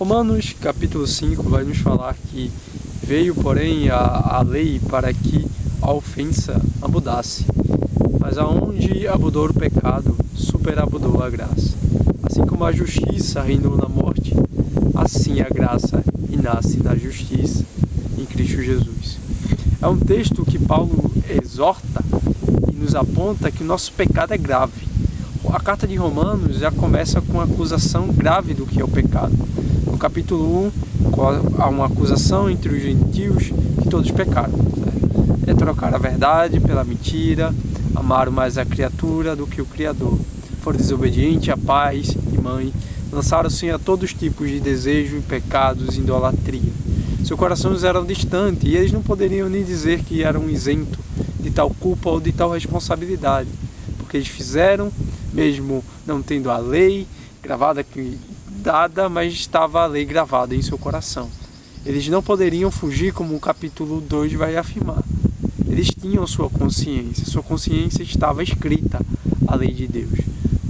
Romanos capítulo 5 vai nos falar que veio, porém, a lei para que a ofensa abundasse, mas aonde abundou o pecado, superabundou a graça. Assim como a justiça reinou na morte, assim a graça nasce na justiça em Cristo Jesus. É um texto que Paulo exorta e nos aponta que o nosso pecado é grave. A carta de Romanos já começa com uma acusação grave do que é o pecado. No capítulo 1, há uma acusação entre os gentios que todos pecaram. É trocar a verdade pela mentira, amaram mais a criatura do que o Criador. Foram desobedientes a pai e mãe, lançaram-se a todos os tipos de desejo, pecados e idolatria. Seus corações eram distantes e eles não poderiam nem dizer que eram isentos de tal culpa ou de tal responsabilidade, porque eles fizeram, mesmo não tendo a lei gravada dada, mas estava a lei gravada em seu coração. Eles não poderiam fugir, como o capítulo 2 vai afirmar. Eles tinham sua consciência estava escrita, a lei de Deus.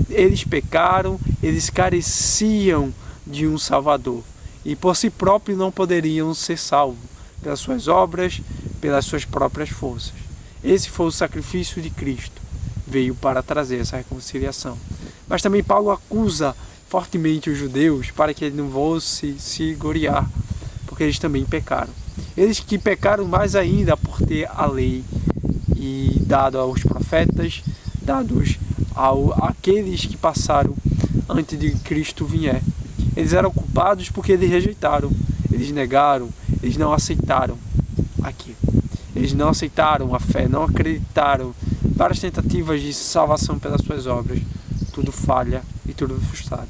Eles pecaram, eles careciam de um Salvador, e por si próprios não poderiam ser salvos, pelas suas obras, pelas suas próprias forças. Esse foi o sacrifício de Cristo, veio para trazer essa reconciliação. Mas também Paulo acusa fortemente os judeus para que eles não fossem se gloriar, porque eles também pecaram. Eles que pecaram mais ainda por ter a lei e dado aos profetas, dados àqueles que passaram antes de Cristo vier. Eles eram culpados porque eles rejeitaram, eles negaram, eles não aceitaram aquilo. Eles não aceitaram a fé, não acreditaram. Várias tentativas de salvação pelas suas obras, tudo falha e tudo frustrado.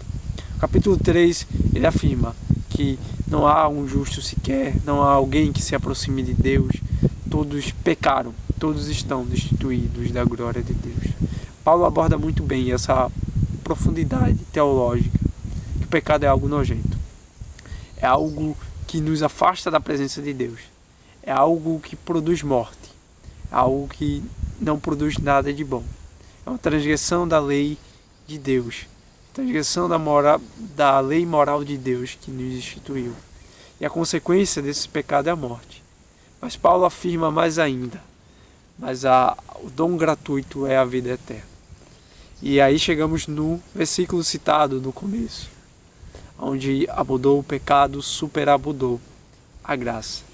Capítulo 3, ele afirma que não há um justo sequer, não há alguém que se aproxime de Deus, todos pecaram, todos estão destituídos da glória de Deus. Paulo aborda muito bem essa profundidade teológica, que o pecado é algo nojento, é algo que nos afasta da presença de Deus, é algo que produz morte, é algo que não produz nada de bom, é uma transgressão da lei de Deus, transgressão da lei moral de Deus que nos instituiu. E a consequência desse pecado é a morte. Mas Paulo afirma mais ainda, o dom gratuito é a vida eterna. E aí chegamos no versículo citado no começo, onde abundou o pecado, superabundou a graça.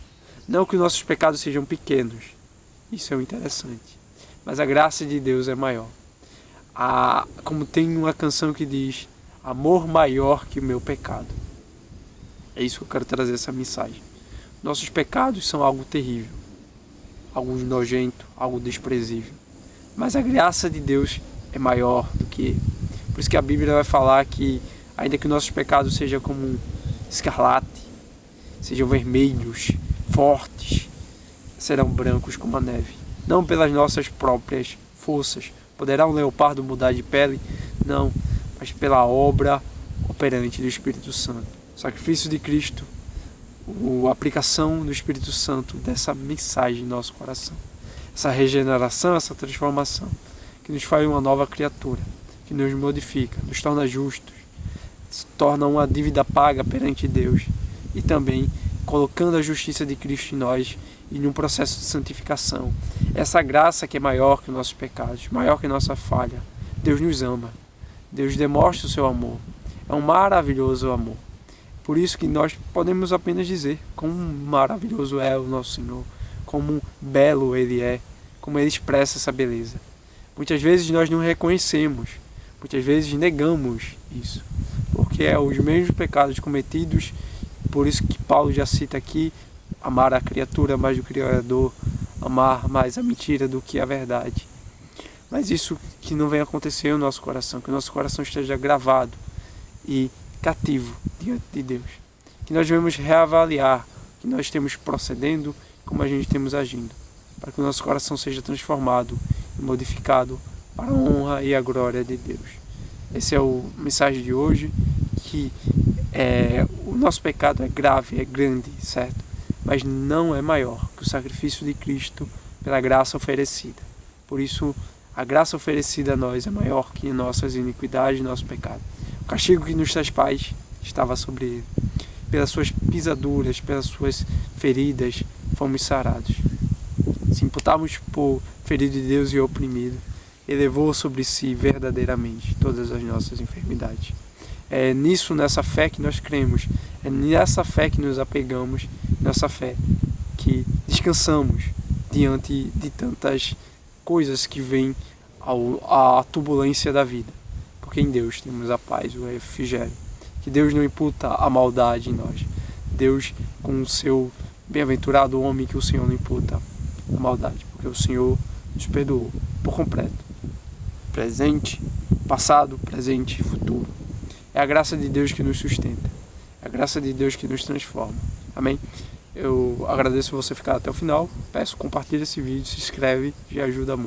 Não que os nossos pecados sejam pequenos, isso é o interessante, mas a graça de Deus é maior. Como tem uma canção que diz, amor maior que o meu pecado. É isso que eu quero trazer essa mensagem. Nossos pecados são algo terrível, algo nojento, algo desprezível. Mas a graça de Deus é maior do que ele. Por isso que a Bíblia vai falar que, ainda que nossos pecados sejam como escarlate, sejam vermelhos, fortes, serão brancos como a neve. Não pelas nossas próprias forças. Poderá um leopardo mudar de pele? Não, mas pela obra operante do Espírito Santo. O sacrifício de Cristo, a aplicação do Espírito Santo dessa mensagem em nosso coração. Essa regeneração, essa transformação, que nos faz uma nova criatura, que nos modifica, nos torna justos, se torna uma dívida paga perante Deus e também colocando a justiça de Cristo em nós e num processo de santificação. Essa graça que é maior que nossos pecados, maior que nossa falha. Deus nos ama. Deus demonstra o seu amor. É um maravilhoso amor. Por isso que nós podemos apenas dizer como maravilhoso é o nosso Senhor, como belo Ele é, como Ele expressa essa beleza. Muitas vezes nós não reconhecemos, muitas vezes negamos isso, porque é os mesmos pecados cometidos, por isso que Paulo já cita aqui, amar a criatura mais do Criador, amar mais a mentira do que a verdade. Mas isso que não venha acontecer no nosso coração, que o nosso coração esteja gravado e cativo diante de Deus. Que nós devemos reavaliar que nós estamos procedendo, como a gente estamos agindo, para que o nosso coração seja transformado e modificado para a honra e a glória de Deus. Essa é a mensagem de hoje, que o nosso pecado é grave, é grande, certo? Mas não é maior que o sacrifício de Cristo pela graça oferecida. Por isso, a graça oferecida a nós é maior que nossas iniquidades e nosso pecado. O castigo que nos traz paz estava sobre ele. pelas suas pisaduras, pelas suas feridas, fomos sarados. Se imputarmos por ferido de Deus e oprimido, Ele levou sobre si verdadeiramente todas as nossas enfermidades. É nessa fé que nós cremos, é nessa fé que nos apegamos, nessa fé que descansamos diante de tantas coisas que vêm à turbulência da vida. Porque em Deus temos a paz, o refrigério. Que Deus não imputa a maldade em nós. Deus, com o seu bem-aventurado homem, que o Senhor não imputa a maldade, porque o Senhor nos perdoou por completo. Presente, passado, presente e futuro. É a graça de Deus que nos sustenta. É a graça de Deus que nos transforma. Amém? Eu agradeço você ficar até o final. Peço, compartilhe esse vídeo, se inscreve, já ajuda muito.